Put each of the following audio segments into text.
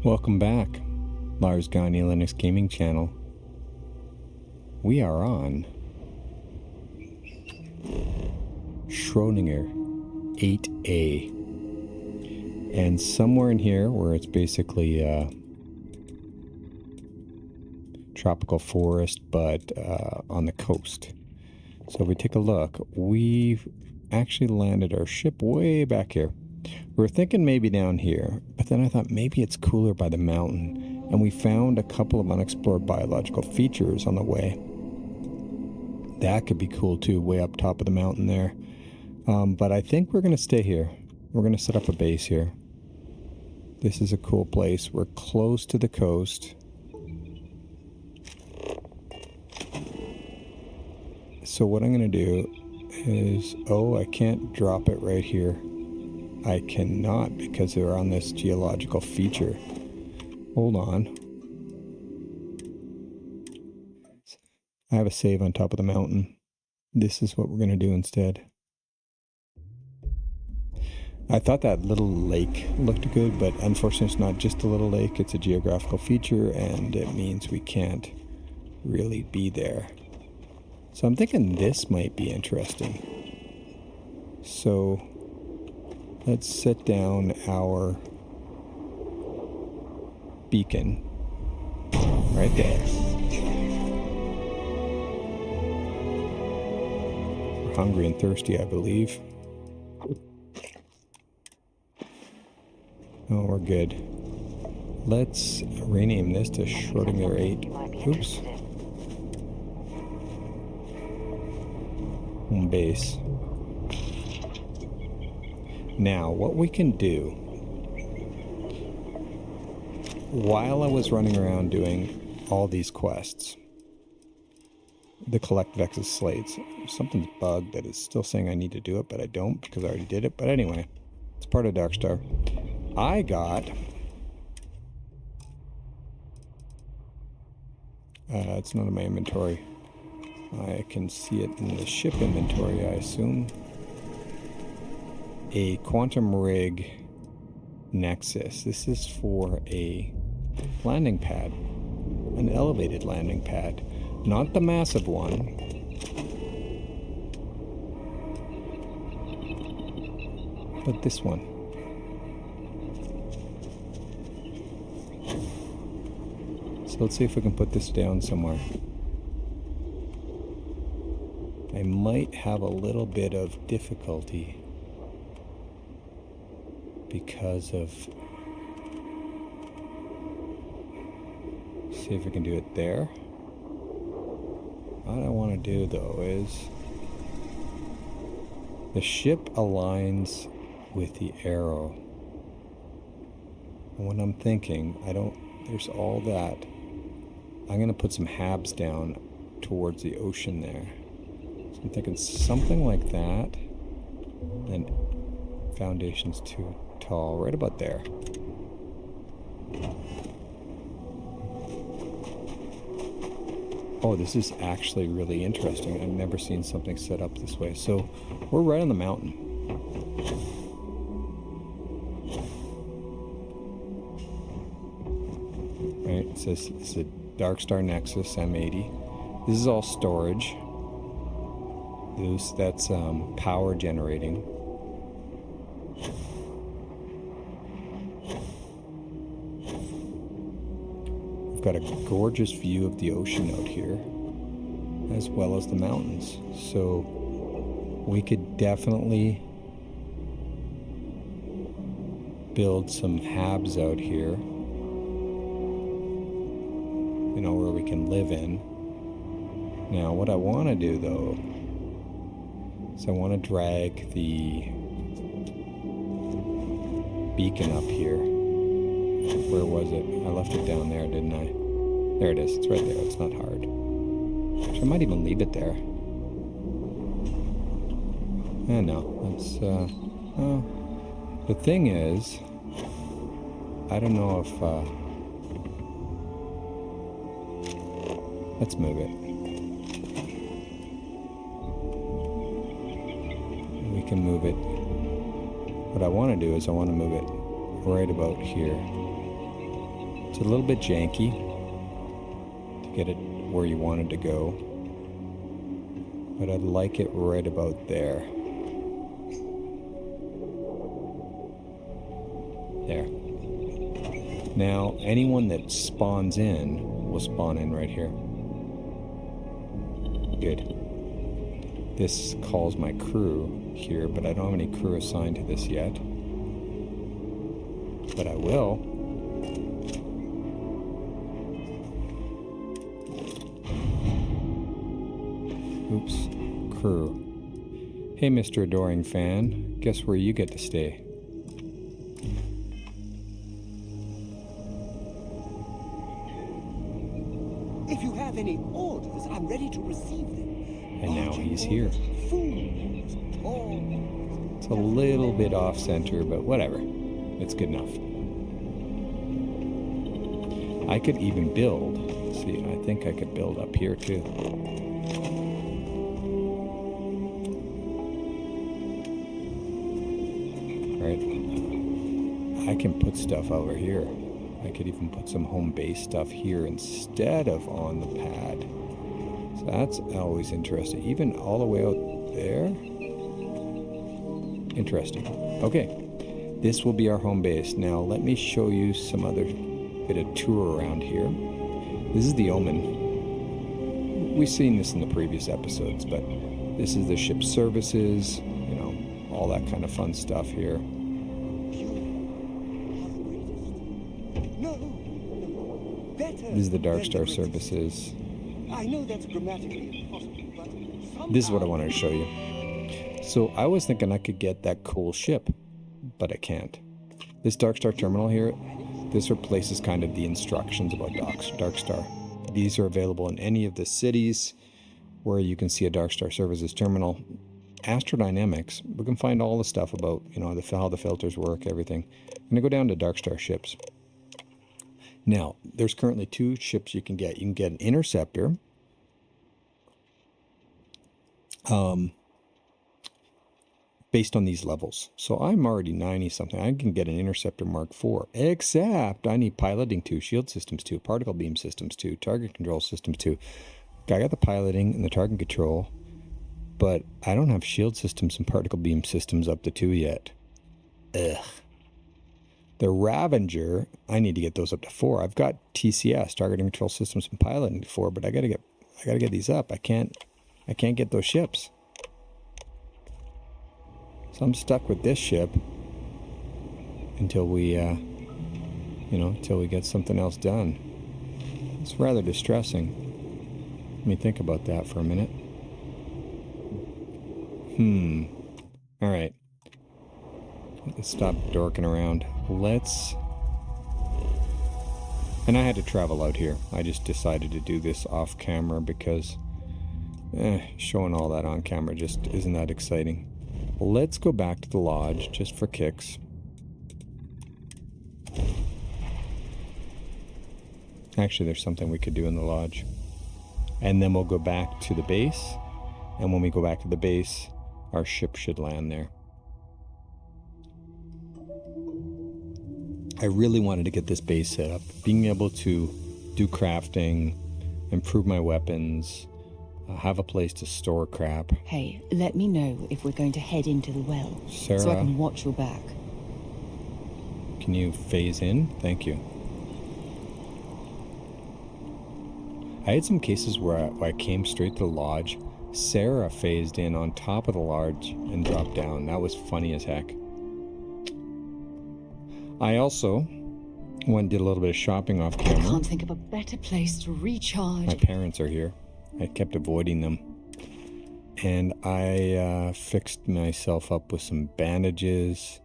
Welcome back, Lars Gagner Linux Gaming Channel. We are on Schrodinger VIII-a. And somewhere in here where it's basically tropical forest, but on the coast. So if we take a look, we've actually landed our ship way back here. We were thinking maybe down here, but then I thought maybe it's cooler by the mountain. And we found a couple of unexplored biological features on the way. That could be cool too, way up top of the mountain there. But I think we're going to stay here. We're going to set up a base here. This is a cool place. We're close to the coast. So what I'm going to do is, I can't drop it right here. I cannot because they're on this geological feature. Hold on. I have a save on top of the mountain. This is what we're going to do instead. I thought that little lake looked good, but unfortunately it's not just a little lake. It's a geographical feature, and it means we can't really be there. So I'm thinking this might be interesting. So let's set down our beacon right there. We're hungry and thirsty, I believe. Oh, we're good. Let's rename this to Schrodinger VIII. Oops. Home base. Now, what we can do, while I was running around doing all these quests, the collect Vex's slates, something's bugged that is still saying I need to do it, but I don't because I already did it. But anyway, it's part of Darkstar. I got, it's not in my inventory. I can see it in the ship inventory, I assume. A quantum rig nexus. This is for a landing pad, an elevated landing pad, not the massive one. But this one. So let's see if we can put this down somewhere. I might have a little bit of difficulty because of, see if we can do it there. What I want to do though is, the ship aligns with the arrow. And when I'm thinking, there's all that. I'm going to put some habs down towards the ocean there. So I'm thinking something like that. And foundation's too tall, right about there. Oh, this is actually really interesting. I've never seen something set up this way. So we're right on the mountain. Right, it says it's a Darkstar Nexus M80. This is all storage. That's power generating. We've got a gorgeous view of the ocean out here, as well as the mountains. So we could definitely build some habs out here. Where we can live in. Now, what I want to do, though, is I want to drag the beacon up here. Where was it? I left it down there, didn't I? There it is. It's right there. It's not hard. Actually, I might even leave it there. No. That's, the thing is, I don't know if, let's move it. We can move it. What I want to do is I want to move it right about here. It's a little bit janky to get it where you want it to go, but I'd like it right about there. There. Now, anyone that spawns in will spawn in right here. Good. This calls my crew here, but I don't have any crew assigned to this yet. But I will. Oops. Crew. Hey, Mr. Adoring Fan. Guess where you get to stay? If you have any orders, I'm ready to receive them. And now he's here. Food, tall. It's a little bit off center, but whatever. It's good enough. I could even build. See, I think I could build up here too. Right. I can put stuff over here. I could even put some home base stuff here instead of on the pad. So that's always interesting. Even all the way out there. Interesting. Okay. This will be our home base. Now let me show you some other bit of tour around here. This is the Omen. We've seen this in the previous episodes, but this is the ship services, you know, all that kind of fun stuff here. This is the Dark Star services. I know that's grammatically impossible, but this is what I wanted to show you. So I was thinking I could get that cool ship, but I can't. This Dark Star terminal here, this replaces kind of the instructions about Dark Star. These are available in any of the cities where you can see a Dark Star services terminal. Astrodynamics, we can find all the stuff about, you know, how the filters work, everything. I'm going to go down to Dark Star ships. Now, there's currently 2 ships you can get. You can get an Interceptor. Based on these levels. So I'm already 90 something. I can get an Interceptor Mark IV. Except I need piloting 2, shield systems 2, particle beam systems 2, target control systems 2. I got the piloting and the target control, but I don't have shield systems and particle beam systems up to 2 yet. Ugh. The Ravager, I need to get those up to 4. I've got TCS, targeting control systems and piloting 4, but I gotta get these up. I can't get those ships. So I'm stuck with this ship until we, until we get something else done. It's rather distressing. Let me think about that for a minute. All right. Let's stop dorking around. And I had to travel out here. I just decided to do this off camera because showing all that on camera just isn't that exciting. Let's go back to the lodge just for kicks. Actually, there's something we could do in the lodge. And then we'll go back to the base. And when we go back to the base, our ship should land there. I really wanted to get this base set up. Being able to do crafting, improve my weapons, have a place to store crap. Hey, let me know if we're going to head into the well. Sarah, so I can watch your back. Can you phase in? Thank you. I had some cases where I came straight to the lodge. Sarah phased in on top of the lodge and dropped down. That was funny as heck. I also went and did a little bit of shopping off camera. I can't think of a better place to recharge. My parents are here. I kept avoiding them. And I fixed myself up with some bandages,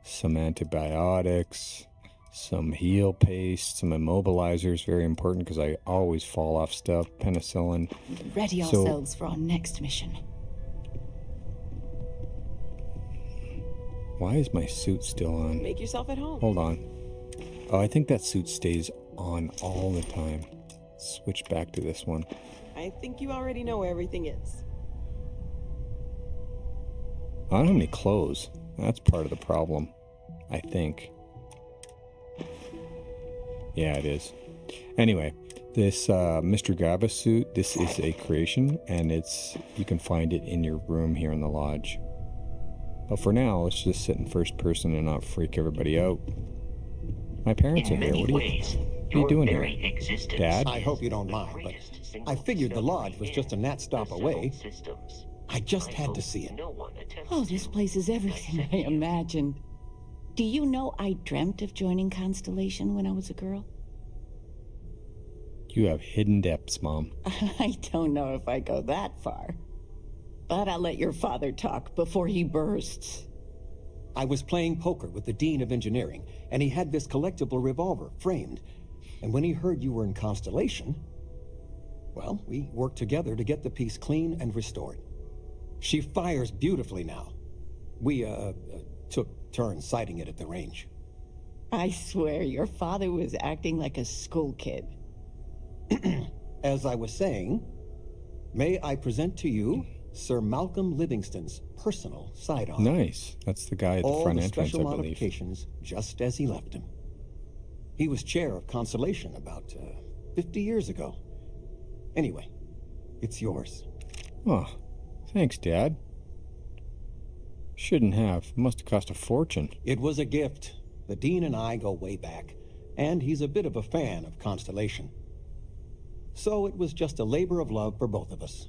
some antibiotics, some heal paste, some immobilizers, very important because I always fall off stuff, penicillin. Ready ourselves for our next mission. Why is my suit still on? Make yourself at home. Hold on. Oh, I think that suit stays on all the time. Switch back to this one. I think you already know where everything is. I don't have any clothes. That's part of the problem, I think. Yeah, it is. Anyway, this Mr. Gava suit, this is a creation, and you can find it in your room here in the lodge. But for now, let's just sit in first person and not freak everybody out. My parents are here. What are you doing here? Dad? I hope you don't mind, but I figured the lodge was just a gnat stop away. I just had to see it. Oh, this place is everything I imagined. Do you know I dreamt of joining Constellation when I was a girl? You have hidden depths, Mom. I don't know if I go that far. But I'll let your father talk before he bursts. I was playing poker with the Dean of Engineering, and he had this collectible revolver framed. And when he heard you were in Constellation, well, we worked together to get the piece clean and restored. She fires beautifully now. We, took turns sighting it at the range. I swear your father was acting like a school kid. As I was saying, may I present to you Sir Malcolm Livingston's personal sidearm. Nice. That's the guy at the front entrance, I special believe. modifications, just as he left him. He was chair of Constellation about 50 years ago. Anyway, it's yours. Oh, thanks, Dad. Shouldn't have. It must have cost a fortune. It was a gift. The Dean and I go way back, and he's a bit of a fan of Constellation. So it was just a labor of love for both of us.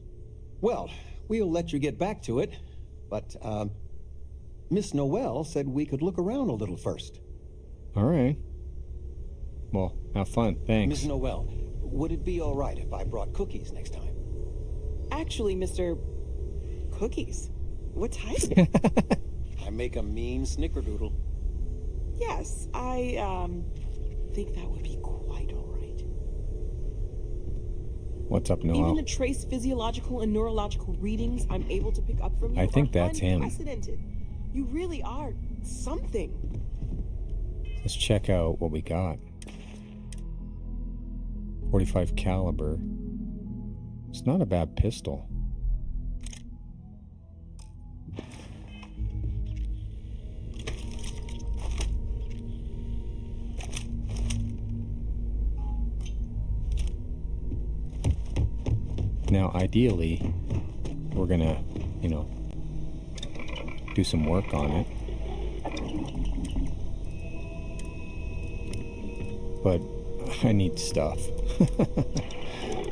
Well, we'll let you get back to it, but, Miss Noel said we could look around a little first. All right. Well, have fun. Thanks. Miss Noel, would it be all right if I brought cookies next time? Actually, Mr. Cookies. What type? I make a mean snickerdoodle. Yes, I, think that would be quite all right. What's up, Noel? Even the trace physiological and neurological readings I'm able to pick up from you I think are that's him. unprecedented. You really are something. Let's check out what we got. 45 caliber. It's not a bad pistol. Now, ideally, we're gonna, do some work on it. But I need stuff.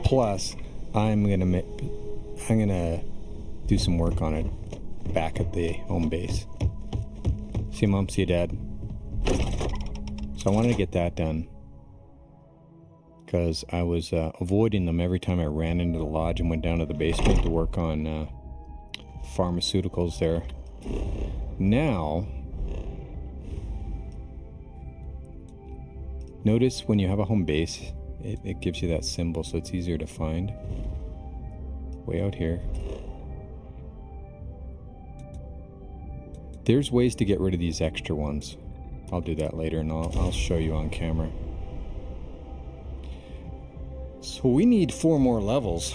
Plus, I'm gonna do some work on it back at the home base. See you, Mom. See you, Dad. So I wanted to get that done because I was avoiding them every time I ran into the lodge and went down to the basement to work on pharmaceuticals there. Now, notice when you have a home base, it gives you that symbol so it's easier to find. Way out here. There's ways to get rid of these extra ones. I'll do that later and I'll show you on camera. So we need 4 more levels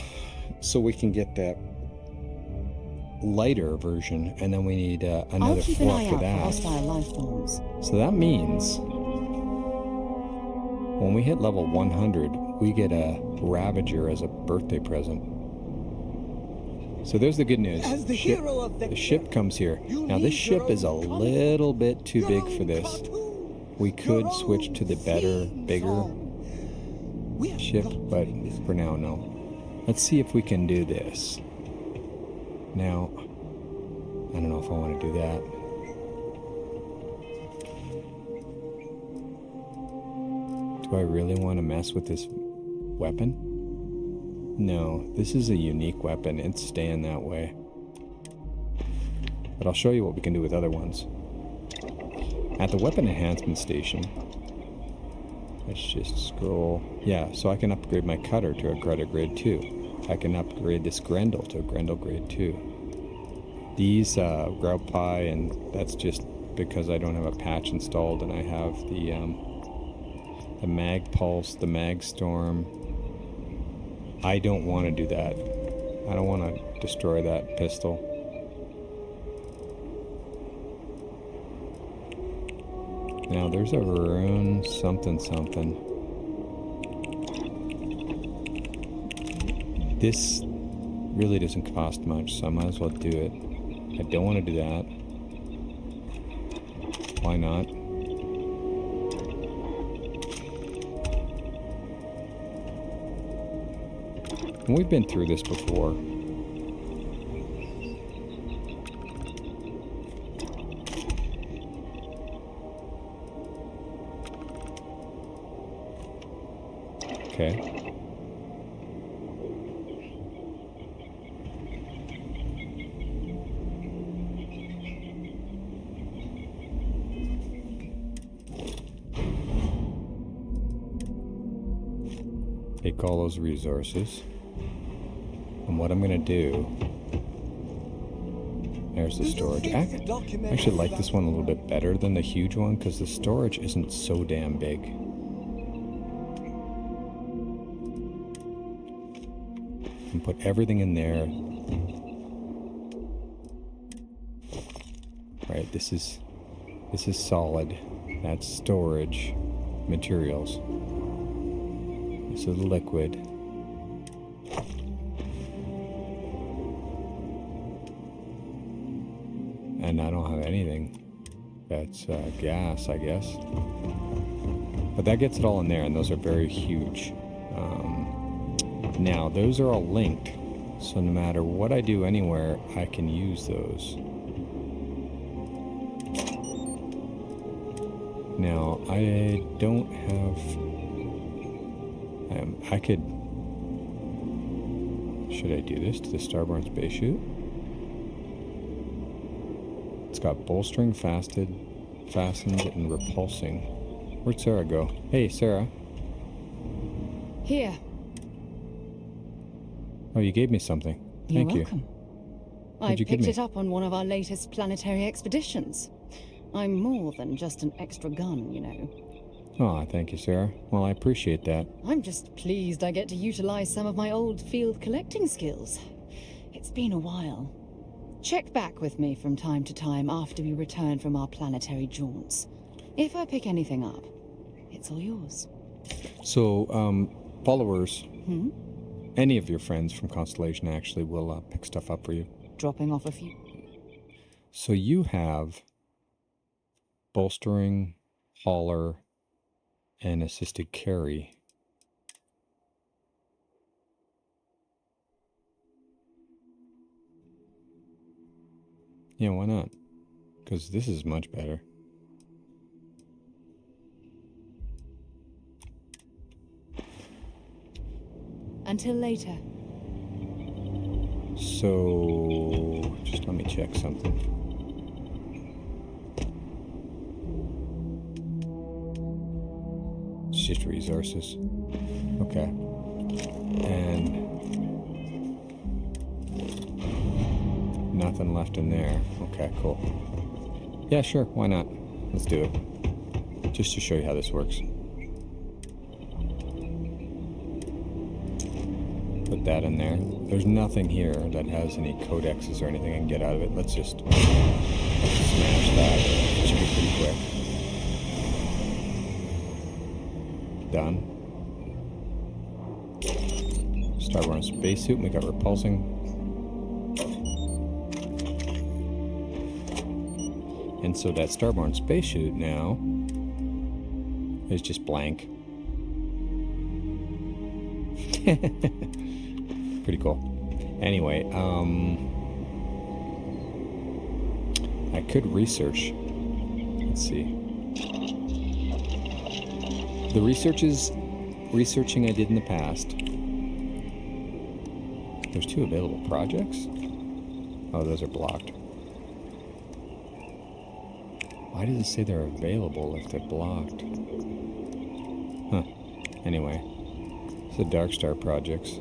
so we can get that lighter version, and then we need another I'll keep an 4 eye after out for that. hostile life forms. So that means when we hit level 100, we get a Ravager as a birthday present. So there's the good news. As the hero of The ship comes here. Now this ship is a little bit too big for this. We could switch to the better, bigger ship, but for now, no. Let's see if we can do this. Now, I don't know if I want to do that. Do I really want to mess with this weapon? No, this is a unique weapon. It's staying that way. But I'll show you what we can do with other ones. At the weapon enhancement station, let's just scroll. Yeah, so I can upgrade my cutter to a cutter grade 2. I can upgrade this Grendel to a Grendel grade 2. These Grout Pie, and that's just because I don't have a patch installed, and I have the Mag Pulse, the Mag Storm. I don't want to do that. I don't want to destroy that pistol. Now there's a rune something. This really doesn't cost much, so I might as well do it. I don't want to do that. Why not? And we've been through this before. Okay. Take all those resources. And what I'm going to do... There's the storage. I actually like this one a little bit better than the huge one because the storage isn't so damn big. And put everything in there. Right, this is solid. That's storage materials. This is the liquid. And I don't have anything. That's gas, I guess. But that gets it all in there, and those are very huge. Now, those are all linked. So no matter what I do anywhere, I can use those. Now, I don't have... I could... Should I do this to the starboard space chute? It's got bolstering, fastened, and repulsing. Where'd Sarah go? Hey, Sarah. Here. Oh, you gave me something. You're Thank you. welcome. I What'd you give picked me? it up on one of our latest planetary expeditions. I'm more than just an extra gun, you know. Oh, thank you, Sarah. Well, I appreciate that. I'm just pleased I get to utilize some of my old field collecting skills. It's been a while. Check back with me from time to time after we return from our planetary jaunts. If I pick anything up, it's all yours. So, followers, Hmm? any of your friends from Constellation actually will pick stuff up for you. Dropping off a few. So you have bolstering, hauler, and assisted carry. Yeah, why not? Because this is much better. Until later. So, just let me check something. It's just resources. Okay. And nothing left in there. Okay, cool. Yeah, sure, why not? Let's do it. Just to show you how this works. Put that in there. There's nothing here that has any codexes or anything I can get out of it. Let's just smash that. It should be pretty quick. Done. Start running spacesuit. We got repulsing. And so that starborn spacesuit now is just blank. Pretty cool. Anyway, I could research. Let's see. The researching I did in the past. There's 2 available projects. Oh, those are blocked. Why does it say they're available if they're blocked? Huh. Anyway, it's the Dark Star projects.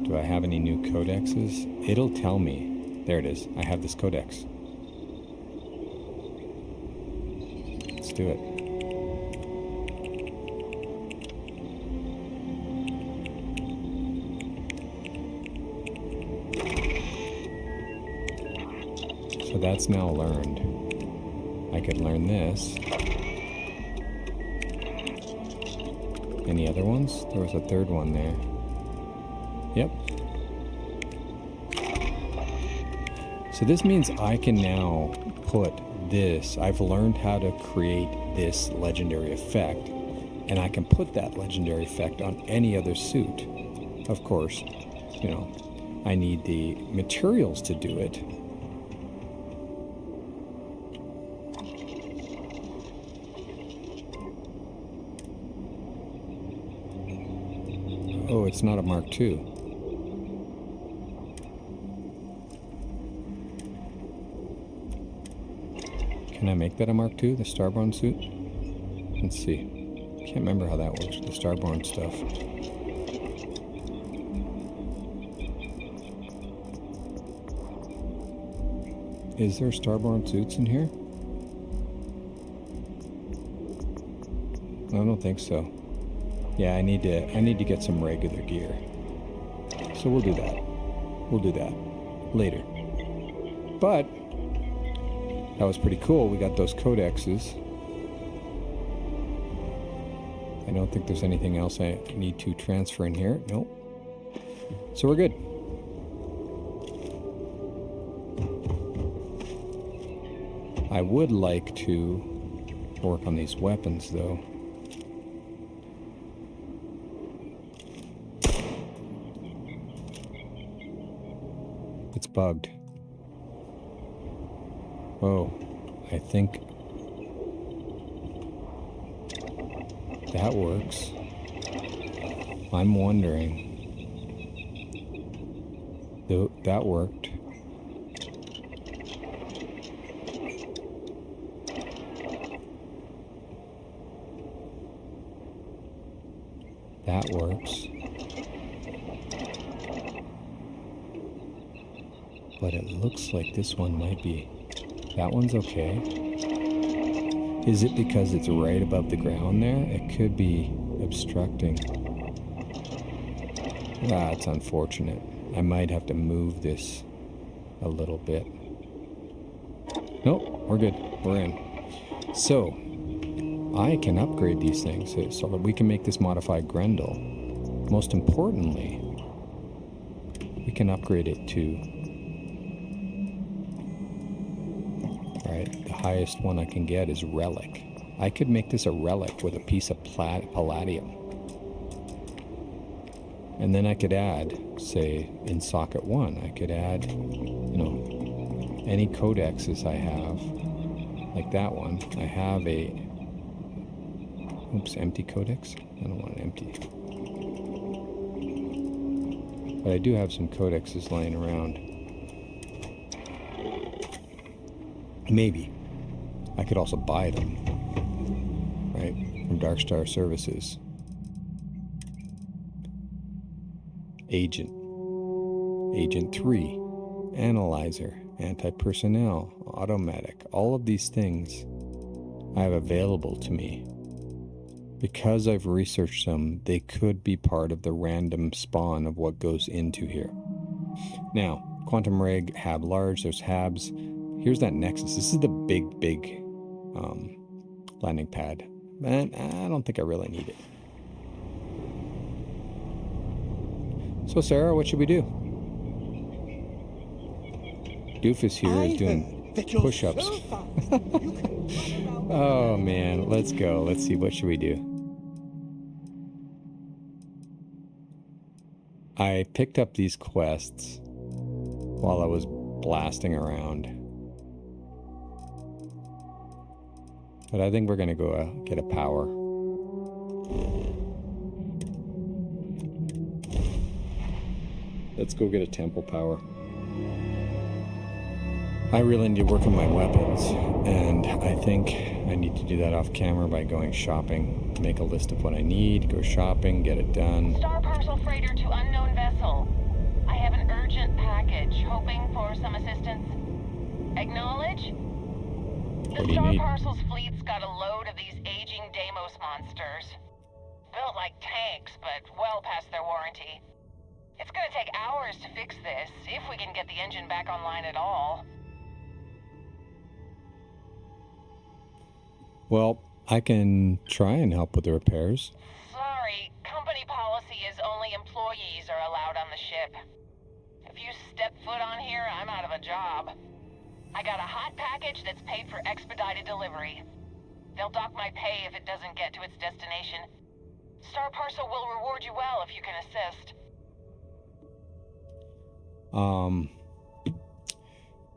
Do I have any new codexes? It'll tell me. There it is. I have this codex. Let's do it. So that's now learned. I could learn this. Any other ones? There was a third one there. Yep. So this means I can now put this. I've learned how to create this legendary effect, and I can put that legendary effect on any other suit. Of course, you know, I need the materials to do it. Oh, it's not a Mark II. Can I make that a Mark II, the Starborn suit? Let's see. Can't remember how that works with the Starborn stuff. Is there Starborn suits in here? I don't think so. Yeah, I need to get some regular gear. So we'll do that. We'll do that later. But that was pretty cool. We got those codexes. I don't think there's anything else I need to transfer in here. Nope. So we're good. I would like to work on these weapons, though. It's bugged. Oh, I think that works. I'm wondering. Though that worked. That works. But it looks like this one might be. That one's okay. Is it because it's right above the ground there? It could be obstructing. That's unfortunate. I might have to move this a little bit. Nope, we're good. We're in. So, I can upgrade these things so that we can make this modified Grendel. Most importantly, we can upgrade it to, right, the highest one I can get is Relic. I could make this a Relic with a piece of Palladium. And then I could add, say, in socket 1, I could add, you know, any codexes I have, like that one. I have a, oops, empty codex? I don't want it empty. But I do have some codexes lying around. Maybe. I could also buy them, right, from Darkstar Services. Agent 3, Analyzer, Anti-Personnel, Automatic, all of these things I have available to me. Because I've researched them, they could be part of the random spawn of what goes into here. Now, Quantum Rig, Hab Large, there's Habs. Here's that Nexus. This is the big landing pad. And I don't think I really need it. So Sarah, what should we do? Doofus here is doing push-ups. Oh man, let's go. Let's see, what should we do? I picked up these quests while I was blasting around. But I think we're gonna go get a power. Let's go get a temple power. I really need to work on my weapons, and I think I need to do that off camera by going shopping. Make a list of what I need, go shopping, get it done. Star parcel freighter to unknown vessel. I have an urgent package, hoping for some assistance. Acknowledge? The Star Parcel's fleet's got a load of these aging Deimos monsters. Built like tanks, but well past their warranty. It's gonna take hours to fix this, if we can get the engine back online at all. Well, I can try and help with the repairs. Sorry, company policy is only employees are allowed on the ship. If you step foot on here, I'm out of a job. I got a hot package that's paid for expedited delivery. They'll dock my pay if it doesn't get to its destination. Star Parcel will reward you well if you can assist.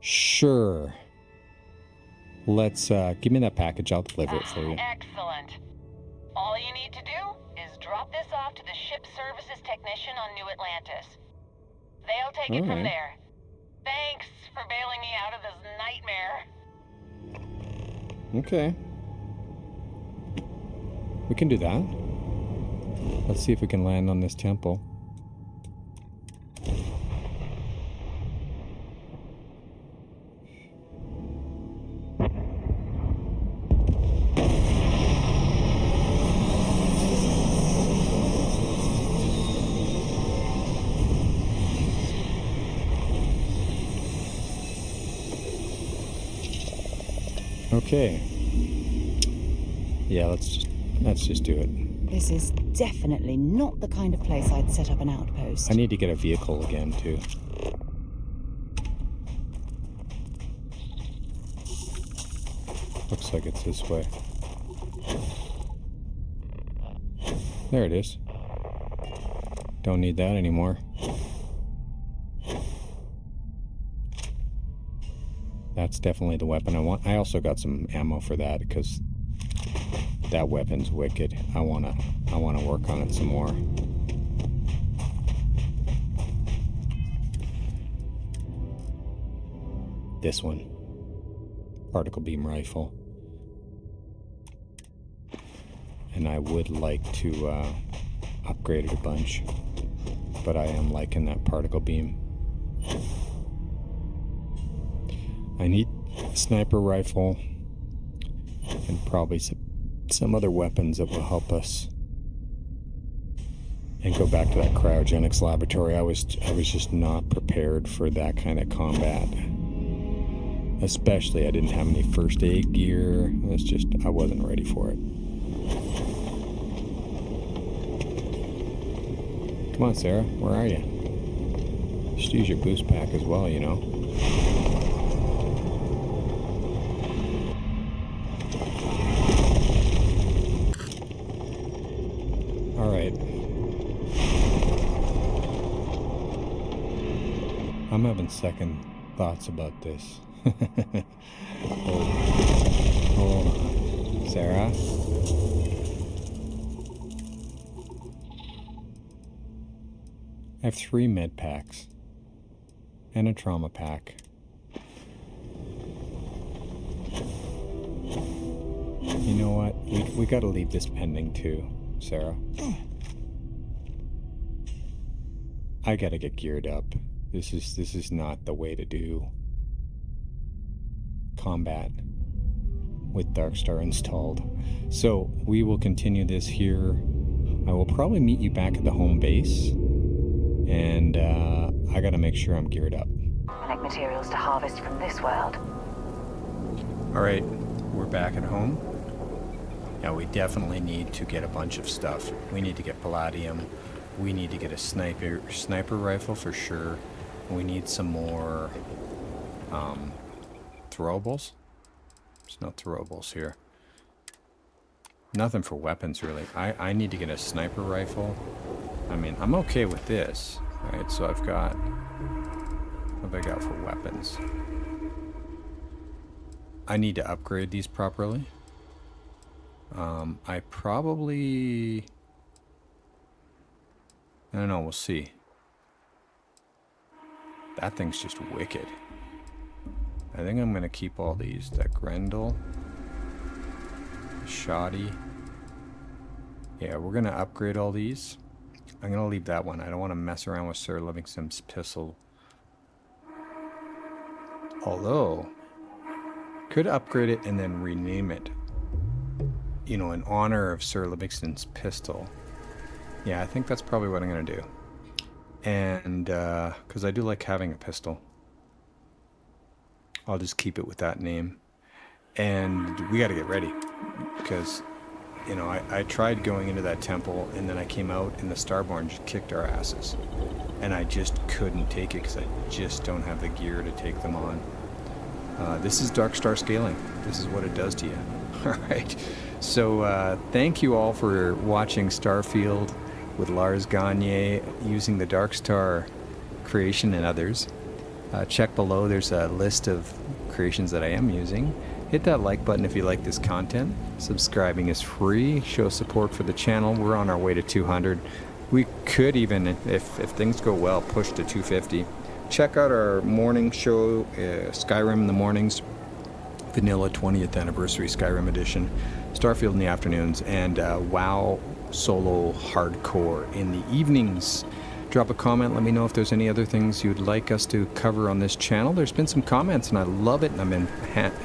Sure. Let's, give me that package. I'll deliver it for you. Excellent. All you need to do is drop this off to the ship services technician on New Atlantis. They'll take it from there. Thanks for bailing me out of this nightmare. Okay. We can do that. Let's see if we can land on this temple. Okay. Yeah, let's just do it. This is definitely not the kind of place I'd set up an outpost. I need to get a vehicle again, too. Looks like it's this way. There it is. Don't need that anymore. That's definitely the weapon I want. I also got some ammo for that because that weapon's wicked. I wanna work on it some more. This one. Particle beam rifle. And I would like to upgrade it a bunch. But I am liking that particle beam. I need a sniper rifle and probably some other weapons that will help us. And go back to that cryogenics laboratory. I was just not prepared for that kind of combat. Especially I didn't have any first aid gear. I wasn't ready for it. Come on, Sarah, where are you? You should use your boost pack as well, you know. All right. I'm having second thoughts about this. Hold on. Sarah? I have 3 med packs and a trauma pack. You know what? We gotta leave this pending too, Sarah. I gotta get geared up. This is not the way to do combat with Darkstar installed. So we will continue this here. I will probably meet you back at the home base, and I gotta make sure I'm geared up. Like materials to harvest from this world. All right, we're back at home. Now we definitely need to get a bunch of stuff. We need to get palladium. We need to get a sniper rifle for sure. We need some more throwables. There's no throwables here. Nothing for weapons really. I need to get a sniper rifle. I mean, I'm okay with this, right? So I've got, what have I got for weapons? I need to upgrade these properly. I probably, I don't know, we'll see. That thing's just wicked. I think I'm gonna keep all these. That Grendel, Shoddy. Yeah, we're gonna upgrade all these. I'm gonna leave that one. I don't want to mess around with Sir Livingston's pistol. Although, could upgrade it and then rename it. You know, in honor of Sir Livingston's pistol. Yeah, I think that's probably what I'm gonna do. And because I do like having a pistol, I'll just keep it with that name. And we got to get ready because I tried going into that temple, and then I came out, and the Starborn just kicked our asses. And I just couldn't take it because I just don't have the gear to take them on. This is Dark Star scaling. This is what it does to you. All right. So thank you all for watching Starfield with Lars Gagner using the Dark Star creation and others. Check below. There's a list of creations that I am using. Hit that like button if you like this content. Subscribing is free. Show support for the channel. We're on our way to 200. We could even, if things go well, push to 250. Check out our morning show, Skyrim in the mornings, Vanilla 20th Anniversary Skyrim Edition, Starfield in the afternoons, and WoW Solo Hardcore in the evenings. Drop a comment. Let me know if there's any other things you'd like us to cover on this channel. There's been some comments, and I love it, and I've been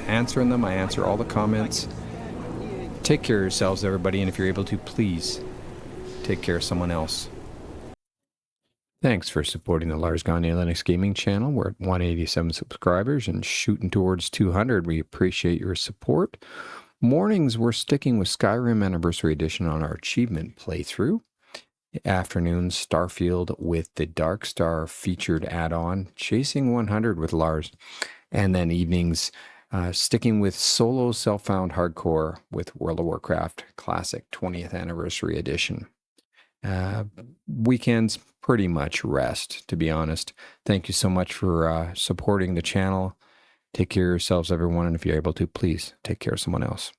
answering them. I answer all the comments. Take care of yourselves, everybody, and if you're able to, please take care of someone else. Thanks for supporting the Lars Gagner Linux Gaming channel. We're at 187 subscribers and shooting towards 200. We appreciate your support. Mornings, we're sticking with Skyrim Anniversary Edition on our achievement playthrough. Afternoons, Starfield with the Dark Star featured add-on, Chasing 100 with Lars. And then evenings, sticking with solo self-found hardcore with World of Warcraft Classic 20th Anniversary Edition. Weekends, pretty much rest, to be honest. Thank you so much for supporting the channel. Take care of yourselves, everyone, and if you're able to, please take care of someone else.